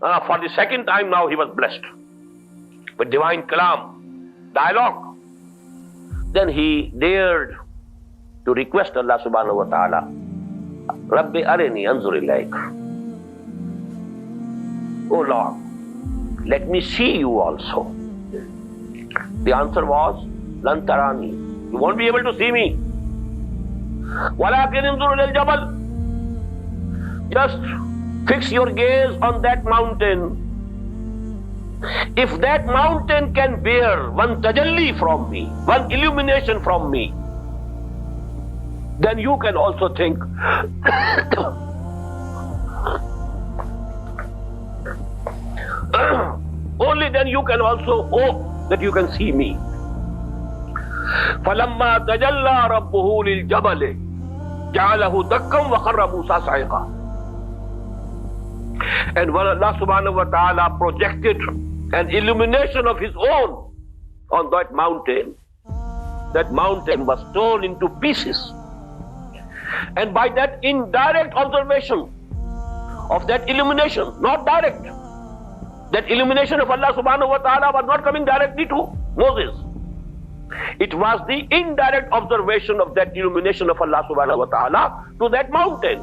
For the second time now he was blessed with divine kalam, dialogue. Then he dared to request Allah subhanahu wa ta'ala, Rabbi arini anzur ilayk. Oh Lord, let me see you also. The answer was, Lan tarani. You won't be able to see me. Walakin anzur ilal jabal. Just fix your gaze on that mountain. If that mountain can bear one tajalli from me, one illumination from me, then you can also think only then you can also hope that you can see me. فَلَمَّا تَجَلَّى رَبُّهُ لِلْجَبَلِ جَعَلَهُ دَكًّا وَخَرَّ مُوسَى صَعِقًا. And when Allah subhanahu wa ta'ala projected an illumination of his own on that mountain was torn into pieces. And by that indirect observation of that illumination, not direct, that illumination of Allah subhanahu wa ta'ala was not coming directly to Moses. It was the indirect observation of that illumination of Allah subhanahu wa ta'ala to that mountain.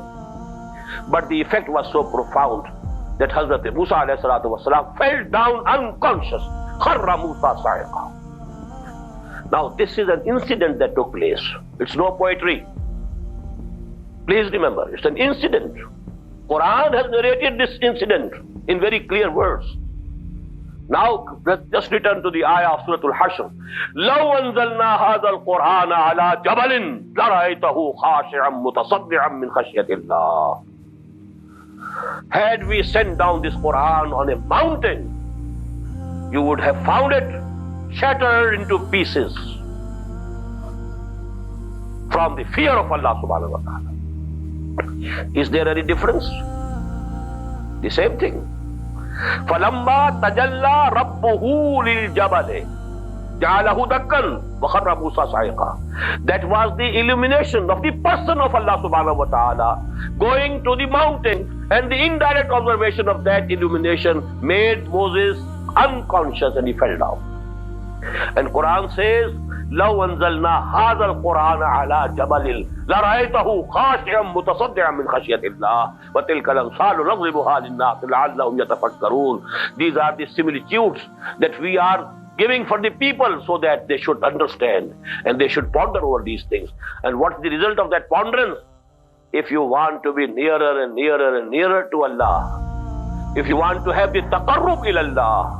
But the effect was so profound that Hazrat Musa alayhi salatu wasalam fell down unconscious. Kharra Musa sa'iqa. Now this is an incident that took place. It's no poetry. Please remember, it's an incident. Quran has narrated this incident in very clear words. Now let's just return to the ayah of Surah Al-Hashr. لَوْ أَنزَلْنَا هَذَا الْقُرْآنَ عَلَى جَبَلٍ لَرَأَيْتَهُ خَاشِعًا مُتَصَدِّعًا مِنْ خَشْيَةِ اللَّهِ. Had we sent down this Quran on a mountain, you would have found it shattered into pieces from the fear of Allah subhanahu wa ta'ala. Is there any difference? The same thing. فَلَمَّا تَجَلَّى رَبُّهُ لِلْجَبَلِ جَعَلَهُ دَكًّا وَخَرَّ مُوسَى صَعِقًا. That was the illumination of the person of Allah subhanahu wa ta'ala going to the mountain, and the indirect observation of that illumination made Moses unconscious and he fell down. And Quran says, لَوْ أَنزَلْنَا هَذَا الْقُرْآنَ عَلَى جَبَلٍ لَرَأَيْتَهُ خَاشِعًا مُتَصَدِّعًا مِنْ خَشْيَةِ اللَّهِ وَتِلْكَ الْأَمْثَالُ نَضْرِبُهَا لِلنَّاسِ لَعَلَّهُمْ يَتَفَكَّرُونَ. These are the similitudes that we are giving for the people so that they should understand and they should ponder over these things. And what's the result of that ponderance? If you want to be nearer and nearer and nearer to Allah, if you want to have the taqarrub ila Allah,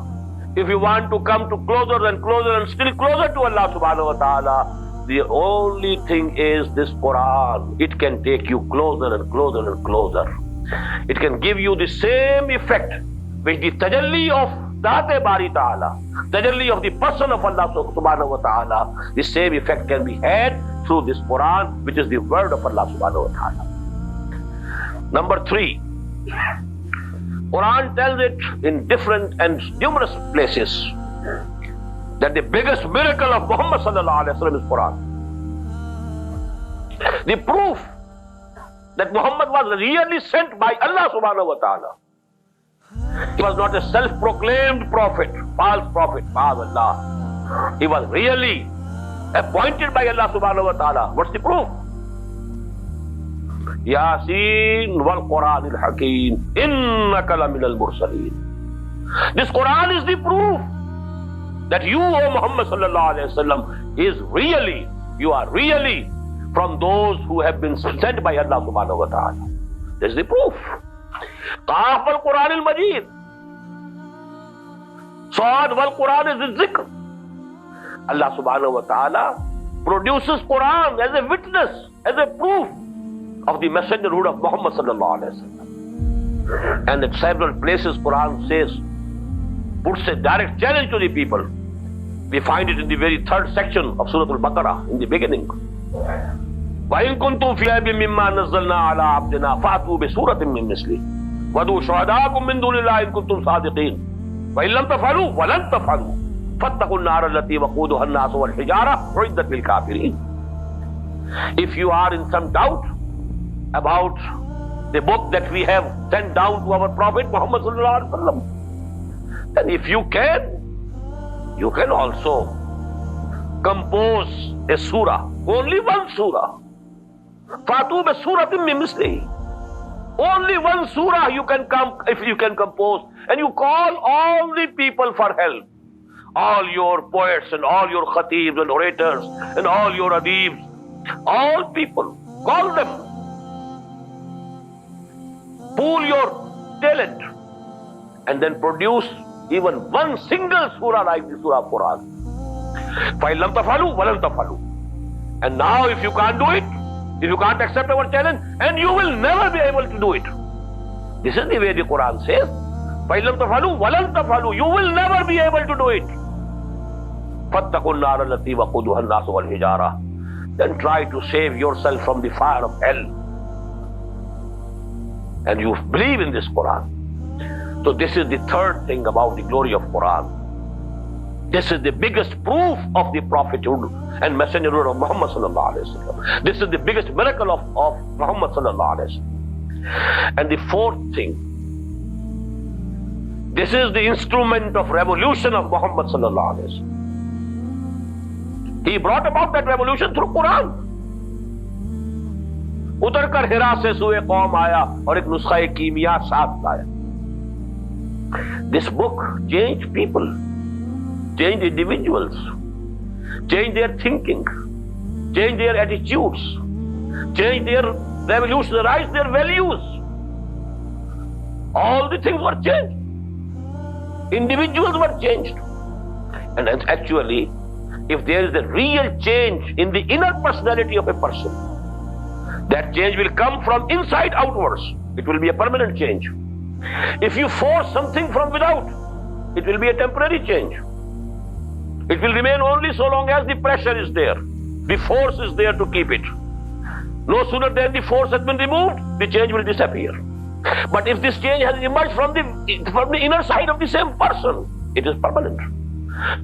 if you want to come to closer and closer and still closer to Allah subhanahu wa ta'ala, the only thing is this Quran. It can take you closer and closer and closer. It can give you the same effect which the tajalli of Dhate Bari Ta'ala, tajalli of the person of Allah subhanahu wa ta'ala, the same effect can be had through this Quran, which is the word of Allah subhanahu wa ta'ala. Number 3. Quran tells it in different and numerous places that the biggest miracle of Muhammad sallallahu alaihi wasallam is Quran. The proof that Muhammad was really sent by Allah subhanahu wa ta'ala. He was not a self-proclaimed prophet, false prophet, Allah. He was really appointed by Allah subhanahu wa ta'ala. What's the proof? Yasin wal Quran al Hakim innaka laminal mursaleen. This Quran is the proof that you, O Muhammad sallallahu alaihi wasallam, you are really from those who have been sent by Allah subhanahu wa ta'ala. This is the proof. Qaf wal Quran al Majid. Sad wal Quran is the zikr. Allah subhanahu wa ta'ala produces Quran as a witness, as a proof of the messengerhood of Muhammad sallallahu alaihi wasallam. And at several places Quran says, puts a direct challenge to the people. We find it in the very 3rd section of Surah Al-Baqarah, in the beginning. وَإِن كُنْتُمْ فِي رَيْبٍ مِّمَّا نَزَّلْنَا عَلَىٰ عَبْدِنَا فَأْتُوا بِسُورَةٍ مِّن مِّثْلِهِ وَادْعُوا شُهَدَاءَكُم مِّن دُونِ اللَّهِ إِن كُنتُمْ صَادِقِينَ وَإِن لَّمْ تَفْعَلُوا وَلَن تَفْعَلُوا فَاتَّقُوا النَّارَ الَّتِي وَقُودُهَا النَّاسُ وَالْحِجَارَةُ أُعِدَّتْ لِلْكَافِرِينَ. If you are in some doubt about the book that we have sent down to our Prophet Muhammad sallallahu alaihi wasallam. And if you can also compose a surah, only one surah. Fatu bi suratin min mislihi. Only one surah you can come, if you can compose, and you call all the people for help. All your poets and all your khatibs and orators and all your adibs, all people, call them. Pool your talent and then produce even one single surah like the Surah Quran. فَإِن لَمْ تَفْعَلُوا وَلَنْ تَفْعَلُوا. And now if you can't do it, if you can't accept our challenge, and you will never be able to do it. This is the way the Quran says. فَإِن لَمْ تَفْعَلُوا وَلَنْ تَفْعَلُوا. You will never be able to do it. فَاتَّقُوا النَّارَ الَّتِي وَقُودُهَا النَّاسُ وَالْحِجَارَةُ. Then try to save yourself from the fire of hell. And you believe in this Quran. So this is the third thing about the glory of Quran. This is the biggest proof of the prophethood and messengerhood of Muhammad sallallahu alaihi wasallam. This is the biggest miracle of Muhammad sallallahu alaihi wasallam. And the fourth thing, this is the instrument of revolution of Muhammad sallallahu alaihi wasallam. He brought about that revolution through Quran. उतर कर हिरा से सुए कौम आया और एक नुस्खा कीमिया साथ लाया. This book changed people, changed individuals, changed their thinking, changed their attitudes, changed their, revolutionized their values. All the things were changed. Individuals were changed. And actually, if there is a real change in the inner personality of a person, that change will come from inside outwards. It will be a permanent change. If you force something from without, it will be a temporary change. It will remain only so long as the pressure is there. The force is there to keep it. No sooner than the force has been removed, the change will disappear. But if this change has emerged from the inner side of the same person, it is permanent.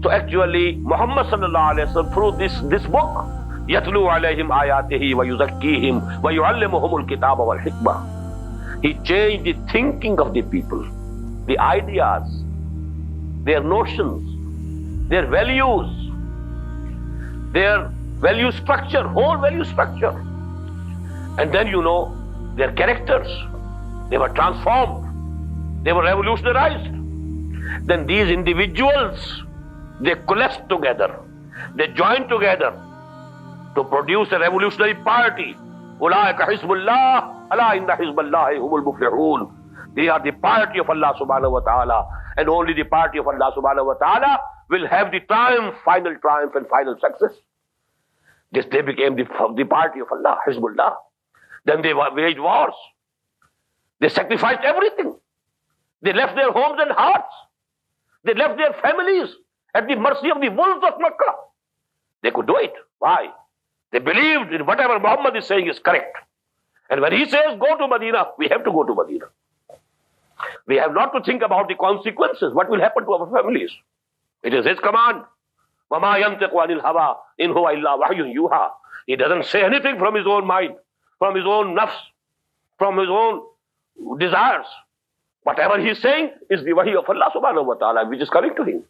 So actually, Muhammad sallallahu alaihi wasallam, through this book, يَتْلُو عَلَيْهِمْ آيَاتِهِ وَيُزَكِّيهِمْ وَيُعَلِّمُهُمُ الْكِتَابَ وَالْحِكْمَةَ. He changed the thinking of the people, the ideas, their notions, their values, their value structure, whole value structure. And then their characters, they were transformed, they were revolutionized. Then these individuals, they coalesced together, they joined together to produce a revolutionary party. أُولَٰئِكَ حِزْبُ اللَّهِ أَلَا إِنَّ حِزْبَ اللَّهِ هُمُ الْمُفْلِحُونَ. They are the party of Allah subhanahu wa ta'ala, and only the party of Allah subhanahu wa ta'ala will have the triumph, final triumph and final success. They became the party of Allah, Hizbullah. Then they waged wars. They sacrificed everything. They left their homes and hearts. They left their families at the mercy of the wolves of Makkah. They could do it. Why? They believed in whatever Muhammad is saying is correct. And when he says go to Medina, we have to go to Medina. We have not to think about the consequences, what will happen to our families. It is his command. وَمَا يَنْتِقُ عَنِ الْهَوَىٰ إِنْ هُوَ إِلَّا وَحْيٌ يُوحَىٰ. He doesn't say anything from his own mind, from his own nafs, from his own desires. Whatever he is saying is the wahi of Allah subhanahu wa ta'ala, which is coming to him.